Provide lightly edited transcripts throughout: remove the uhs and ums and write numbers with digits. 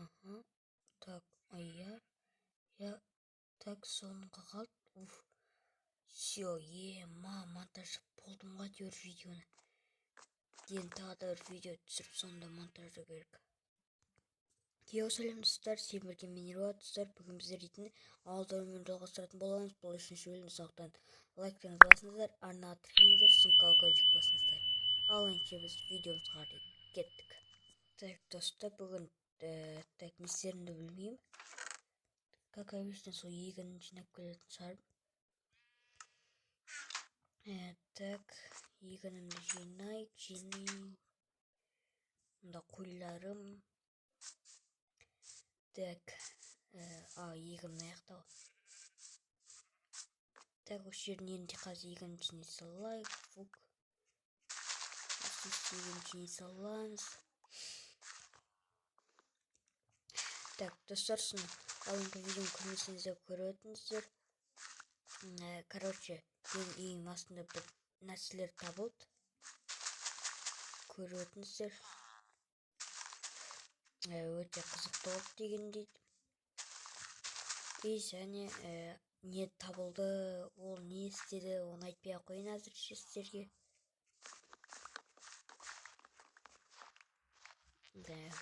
Ага. Так, я так соңғы қалды. Все, монтаж болдым ғой дейір видеоны. Енді тағы да бір видео түсіріп сонда монтажы керек. Сәлем достар, сен бірге мен Ерболат достар. Бүгін біздер дейтін ауылда өмірін жалғастыратын боламыз. Бұл үшінші бөлім, сондықтан лайктарыңызды басыңыздар, арнаға тіркеліңіздер, сумка колокольчик басыңыздар. Ал енді біз видеомызға кеттік. Так, достар, бүгін не істерімді білмеймін. Как обычно, сол егінін жинап келетін шығармын. Так, егінімді жинайық. Мұнда қойларым. Так, егін аяқтау. Так, осы жердің енді қазір егін жинай салайық. Егін жинай саламыз. Так, достар, алдыңғы видеоны көрмесеңіздер көріп өтіңіздер. Короче, ең астында бір нәрселер табылды. Көріп өтіңіздер. Өте қызықты болды деген дейді. Және не табылды, ол не істеді, оны айтпай ақ қояйын әзірше сіздерге.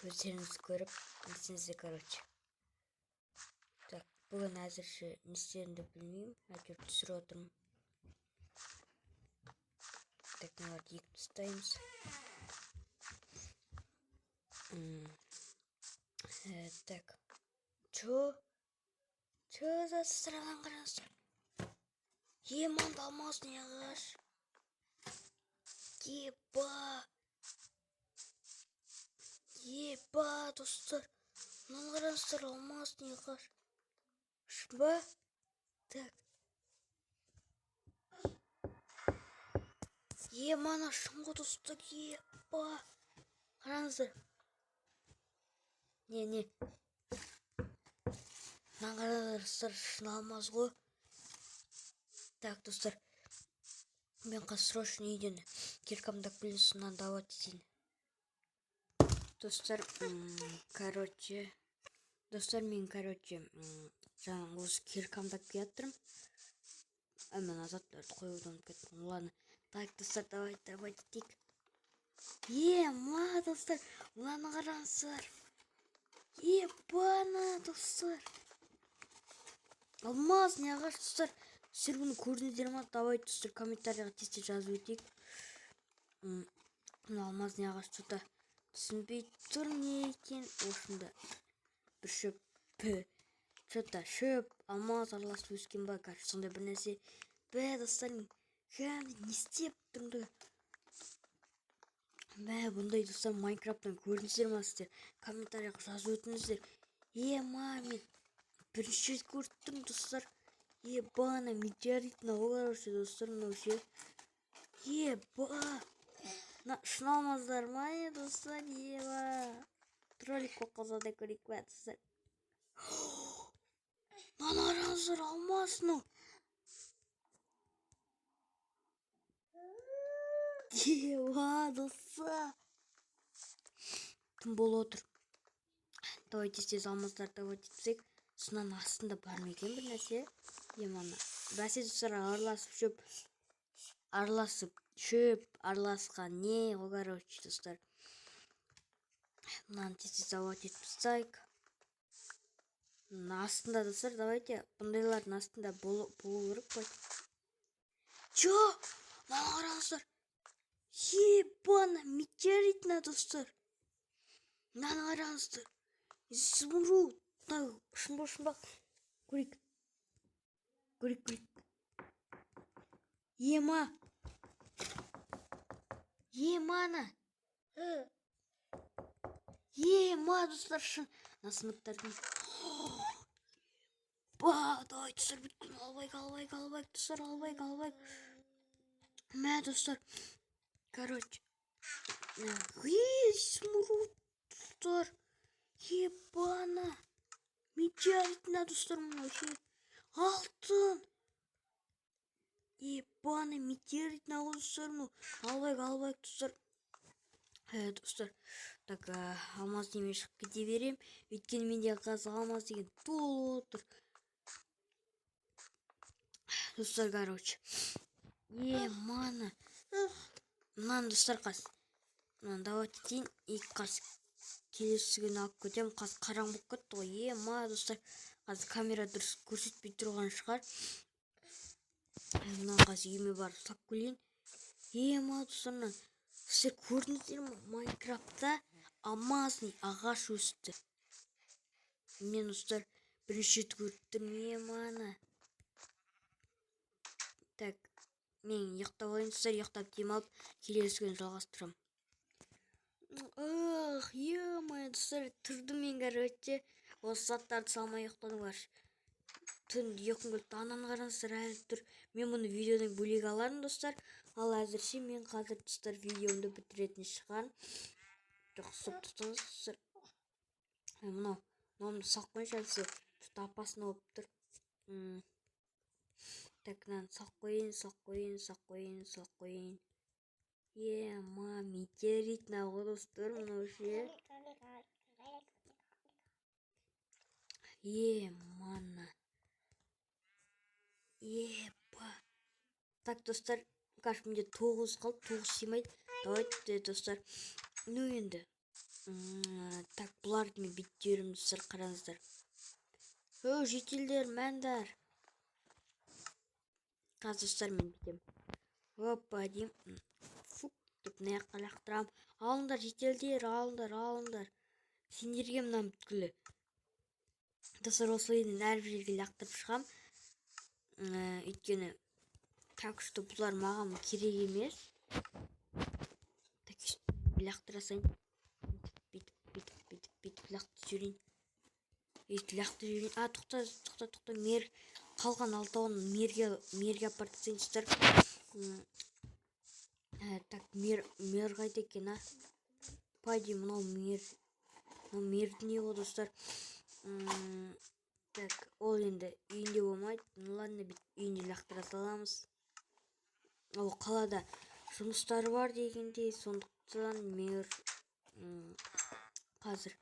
Өздеріңіз көріп несіңіздер, короче. Так, бүгін әзірше не істерімді білмеймін, әйтеуір түсіріп отырмын. Так, мыналарды екі тастаймыз. Так, Чё за странан қараңыздар? Мында алмазный ағаш. Еба, достар. Мынаны қараңыздар, алмазный ағаш. Ба? Так. Мана шын ғой, достар. Еба. Қараңыздар. Не. Мына қараңыздар, достар, шын алмаз ғой. Так, достар. Мен қазір срочно үйден киркамды келген соң давать етейін. Достар, мен жаңағы осы киркамды келіп жатырмын. Мен азаттарды қоюдан кеттім. Ладно. Так, достар, давайте етейік. Ма, достар, мынаны қараңыздар. Ебана, достар. Алмазный ағаш, достар. Сіздер бұны көрдіңіздер ма? Давайте, достар, комментарияға тез жазып өтейік. Алмазный ағаш что-то түсінбей тұр не екен. Осында бір шөп. Что-то шөп, алмаз араласып өскен ба, короче, сондай бір нәрсе. Достар, не істеп тұрмды? Бұндай, достар, Майнкрафттан көрдіңіздер ма сіздер? Комментарияға жазып өтіңіздер. Мен бірінші рет көріп тұрмын, достар. Ебана, метеоритный олар достар, вообще. Шын алмаздар ма, достар, Троллик қоқылса да көрейік бә, достар. Мана қараңыздар, алмазның. Достар. Тым болып отыр. Давайте тез алмаздарды давайте етсек. Сонан астында бар ма екен бір нәрсе? Мана. Бәсе, достар, шөп араласқан не, короче, достар. Мынаны тез давайте етіп тастайық. Астында, достар, давайте бұндайлардың астында болу керек қой. Чё? Мана қараңыздар. Ебана, метеоритный, достар. Мынаны қараңыздар. Изумруд. Шынбақ. Көрейік. Мана. Достар, шын. Насынықтардың. Давай, достар, бүткін. Албайық, достар, албайық. Достар. Короче. Изумруд, достар. Ебана. Метеоритный, достар, вообще. Алтын. Ебана, метеоритный, достар, албайық, достар. Достар, Так, алмаз немен шығып кете берем. Өйткені менде қазір алмаз деген толып тұр. Достар, короче. Мана. Мынаны достар қазір. Мынаны давайте дейін. И қазір келесі күні алып кетем. Қазір қараң болып кетті ғой. Мана достар. Қазір камера дұрыс көрсетпей тұрған шығар. Мына қазір үйіме барып сап келейін. Мана достар, мына сіздер көрдіңіздер ме? Майнкрафтта алмазный ағаш өсті. Мен достар бірінші рет көріп тұрмын. Мана. Так, мен ұйықтап алайын достар, ұйықтап демалып келесі күні жалғастырамын. Достар, тұрдым мен, короче. Осы заттарды салмай ұйықтадым бар. Түн ұйқым келді. Ананы қараңыздар, әлі тұр. Мен бұны видеодан бөлек алармын достар. Ал әзірше мен қазір достар видеомды бітіретін шығармын. Жоқсып тұтыңыз достар. Мынауны сақ қойыншы әлсе апасына болып тұр. Так, мынаны сақ қойын. Метеорит нағы достар, мынау ше. Мана. Так, достар, кажется, менде 9 қалды, 9 сыймайды. Давайте, достар. Ну енді. Так, бұларды мен биттерім достар, қараңыздар. Жетелдер, мәндар. Қазір достар мен битем. Опа, дейм. Фук, деп мына жаққа лақтырам. Алыңдар, жетелдер, алыңдар. Сендерге мынам бүткілі. Достар, осылайын әрбір жерге лақтырып шығам. Өйткені так что бұлар маған керек емес. Так, лақтырасайын. Бүйтіп лақтырып жүрейін. Тоқта. Қалған 6-ын мерге апартасайын достар. Так, мер қайда екен, Пайди, мынау мерді не ғой достар. Так, ол енді үйінде болмайды. Ладно, үйінде лақтыра саламыз. Ол қалада жұмыстары бар дегенде, сондықтан мер қазір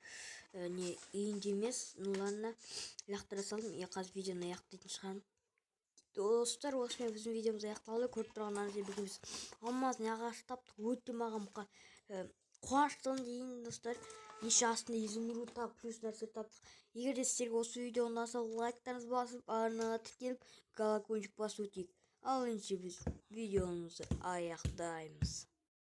үйінде емес. Ладно, лақтыра салдым. Қазір видеоны аяқтайтын шығармын. Достар, осымен біздің видеомыз аяқталды. Көріп тұрғандарыңызға бүгін біз алмазный ағаш таптық. Өте маған қуаныштымын дейін достар. Неше астында изумруд тап, плюс нәрсе таптық. Егер де сіздерге осы видео ұнаса, лайктарыңызды басып, арнаға тіркеліп, колокольчик басып өтейік. Ал енді біз видеомызды аяқтаймыз.